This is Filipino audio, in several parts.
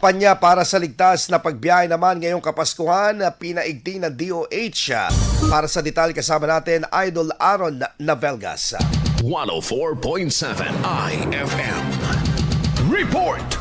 Panya para sa ligtas na pagbiyahe naman ngayong Kapaskuhan, pinaigting ng DOH. Para sa detalye kasama natin, Idol Aaron Navelgas. 104.7 IFM. Report!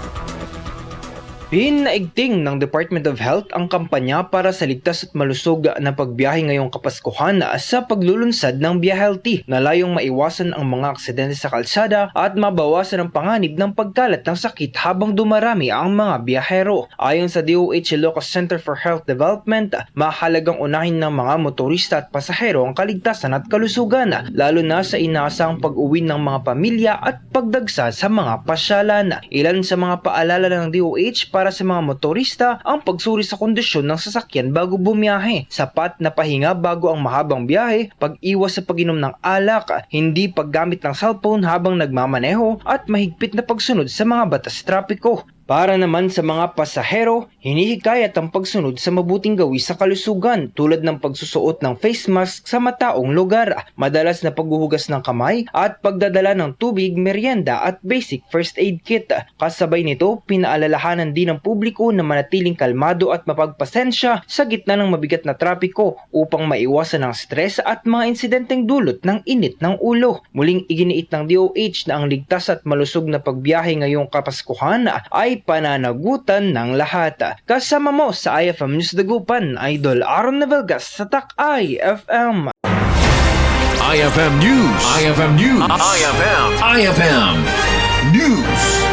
Pinaigting ng Department of Health ang kampanya para sa ligtas at malusog na pagbiyahe ngayong Kapaskuhan sa paglulunsad ng BiyaHealthy na layong maiwasan ang mga aksidente sa kalsada at mabawasan ang panganib ng pagkalat ng sakit habang dumarami ang mga biyahero. Ayon sa DOH Ilocos Center for Health Development, mahalagang unahin ng mga motorista at pasahero ang kaligtasan at kalusugan, lalo na sa inaasahang pag-uwi ng mga pamilya at pagdagsa sa mga pasyalan. Ilan sa mga paalala ng DOH para sa mga motorista ang pagsuri sa kondisyon ng sasakyan bago bumiyahe, sapat na pahinga bago ang mahabang biyahe, pag-iwas sa pag-inom ng alak, hindi paggamit ng cellphone habang nagmamaneho at mahigpit na pagsunod sa mga batas trapiko. Para naman sa mga pasahero, hinihikayat ang pagsunod sa mabuting gawi sa kalusugan tulad ng pagsusuot ng face mask sa mataong lugar, madalas na paghuhugas ng kamay at pagdadala ng tubig, merienda at basic first aid kit. Kasabay nito, pinaalalahanan din ng publiko na manatiling kalmado at mapagpasensya sa gitna ng mabigat na trapiko upang maiwasan ang stress at mga insidenteng dulot ng init ng ulo. Muling iginiit ng DOH na ang ligtas at malusog na pagbiyahe ngayong Kapaskuhan ay pananagutan ng lahat. Kasama mo sa IFM News Dagupan, Idol Aaron Navelgas sa TAC IFM. IFM News. IFM News. IFM News.